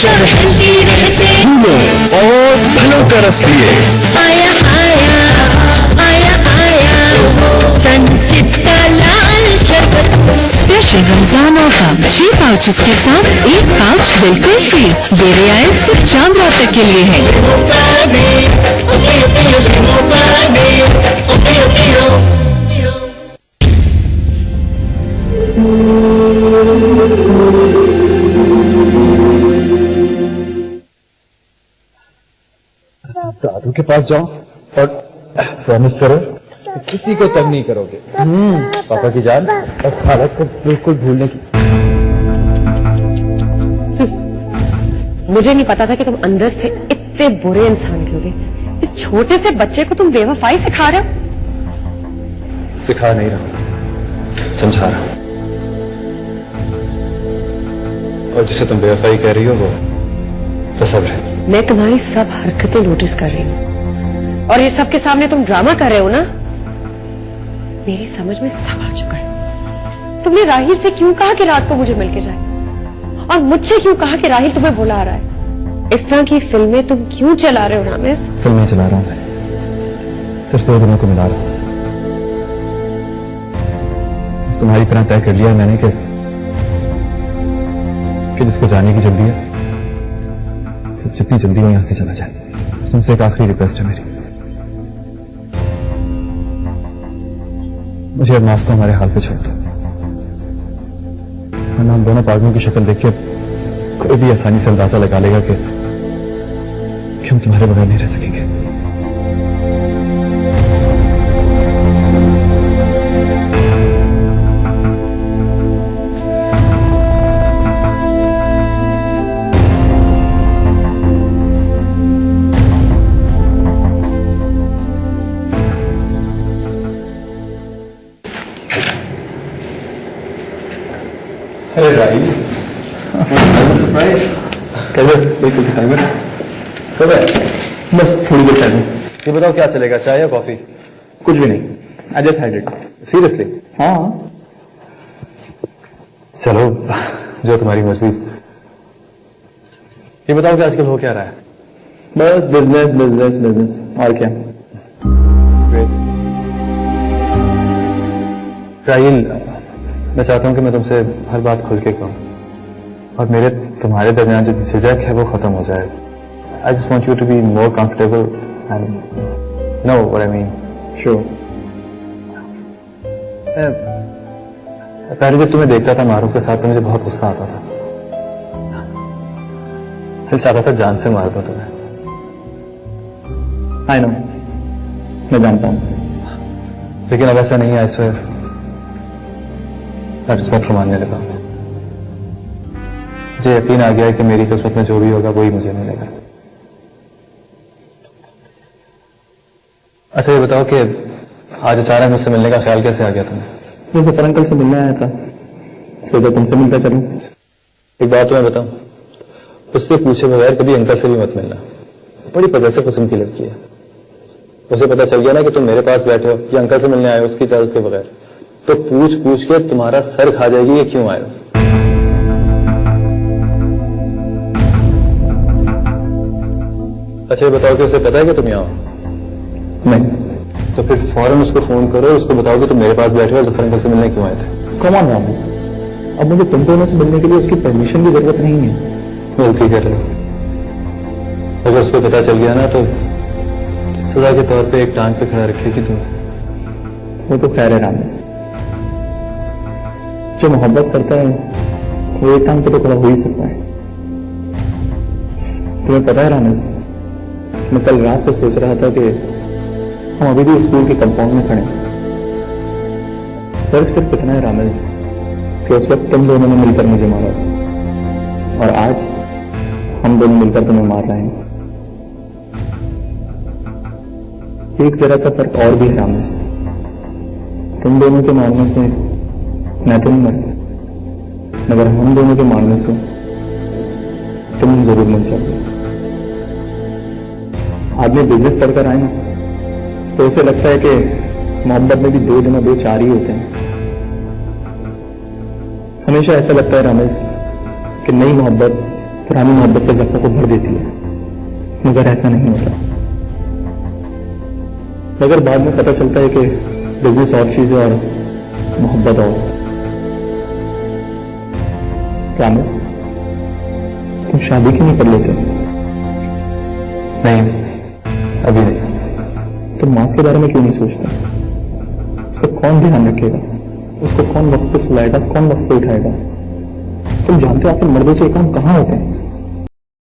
और हेल्दी रहते। और फलों का रस लिए आया आया आया आया सनसिट का लाल शरबत। स्पेशल रमजान ऑफर 6 पाउचेस के साथ 1 पाउच बिल्कुल फ्री। ये रियायत सिर्फ चांद रात तक के लिए है। दादू के पास जाओ और प्रॉमिस करो किसी को तंग नहीं करोगे। पापा की जान और खाला को बिल्कुल भूलने की। मुझे नहीं पता था कि तुम अंदर से इतने बुरे इंसान निकलोगे। इस छोटे से बच्चे को तुम बेवफाई सिखा रहे हो। सिखा नहीं रहा, समझा रहा। और जिसे तुम बेवफाई कह रही हो वो सब्र है। मैं तुम्हारी सब हरकतें नोटिस कर रही हूँ और ये सबके सामने तुम ड्रामा कर रहे हो ना। मेरी समझ में सब आ चुका है। तुमने राहिल से क्यों कहा कि रात को मुझे मिलके जाए और मुझसे क्यों कहा कि राहिल तुम्हें बुला रहा है। इस तरह की फिल्में तुम क्यों चला रहे हो रामेश? फिल्में चला रहा हूं मैं, सिर्फ 2 दिनों को मिला रहा हूं। तुम्हारी तरह तय कर लिया मैंने कि जिसको जाने की जल्दी है जितनी जल्दी वो यहां से चला जाए। तुमसे एक आखिरी रिक्वेस्ट है मेरी, मुझे अब माफ को हमारे हाल पे छोड़ दो, वरना हम दोनों पागलों की शक्ल देख के कोई भी आसानी से अंदाजा लगा लेगा कि हम तुम्हारे बगैर नहीं रह सकेंगे। Hey Rahil, I'm surprised. कैसे? बिल्कुल ठीक है। कब है? बस थोड़ी देर पहले। ये बताओ क्या चलेगा, चाय या कॉफी? कुछ भी नहीं। I just had it. Seriously? हाँ। चलो जो तुम्हारी मर्जी। ये बताओ कि आजकल हो क्या रहा है? बस बिजनेस बिजनेस बिजनेस और क्या। राहिल, मैं चाहता हूं कि मैं तुमसे हर बात खुल के कहूं और मेरे तुम्हारे दरमियान जो झिझक है वो खत्म हो जाए। I just want you to be more comfortable and know what I mean. Sure. पहले जब तुम्हें देखता था मारूफ के साथ तो मुझे बहुत गुस्सा आता था। दिल चाहता था जान से मार दो तुम्हें। आई नो, मैं जानता हूं। लेकिन अब ऐसा नहीं है। इस वक्त मैं किस्मत को मानने लगा। मुझे यकीन आ गया है कि मेरी किस्मत में जो भी होगा वही मुझे मिलेगा। अच्छा ये बताओ कि आज अचानक मुझसे मिलने का ख्याल कैसे आ गया तुम्हें? मुझे जफर अंकल से मिलने आया था, सोचा तुमसे मिलकर चलूं। एक बात तुम्हें बताऊं, उससे पूछे बगैर कभी अंकल से भी मत मिलना। बड़ी पजेसिव किस्म की लड़की है। उसे पता चल गया ना कि तुम मेरे पास बैठे हो या अंकल से मिलने आए हो उसकी इजाजत के बगैर, तो पूछ पूछ के तुम्हारा सर खा जाएगी ये क्यों आए हो। अच्छा ये बताओ कि उसे पता है कि तुम यहाँ हो? नहीं। तो फिर फौरन उसको फोन करो, उसको बताओ कि तुम मेरे पास बैठे हो और जफर अंकल से मिलने क्यों आए थे। कम ऑन रामेश, अब मुझे तुम दोनों से मिलने के लिए उसकी परमिशन की जरूरत नहीं है। गलती कर रहे हो। अगर उसको पता चल गया ना तो सजा के तौर पे एक टांग पे खड़ा रखेगी तुम्हें। वो तो खैर है रामेश, जो मोहब्बत करता है वो एक टांग पे तो खड़ा हो ही सकता है। तुम्हें पता है रामेश, मैं कल रात से सोच रहा था कि हम अभी भी स्कूल के कंपाउंड में खड़े हैं। फर्क सिर्फ इतना है रामेश कि उस वक्त तुम दोनों ने मिलकर मुझे मारा और आज हम दोनों मिलकर तुम्हें मार रहे हैं। एक जरा सा फर्क और भी है रामेश, तुम दोनों के मारने से मैं तो नहीं मर, मगर हम दोनों के मारने से तुम जरूर मर जाओगे। आदमी बिजनेस पढ़कर आए ना तो उसे लगता है कि मोहब्बत में भी 2 दिन और 2 4 ही होते हैं। हमेशा ऐसा लगता है रामेश कि नई मोहब्बत पुरानी मोहब्बत के जख्मों को भर देती है, मगर ऐसा नहीं होता। मगर बाद में पता चलता है कि बिजनेस और चीज है और मोहब्बत और। प्रॉमिस, तुम शादी क्यों नहीं कर लेते? नहीं, अभी नहीं। तुम मास के बारे में क्यों नहीं सोचते? उसका कौन ध्यान रखेगा? उसको कौन वक्त पे सुलाएगा, कौन वक्त पे उठाएगा? तुम जानते हो आखिर मर्दों से ये काम कहाँ होते हैं?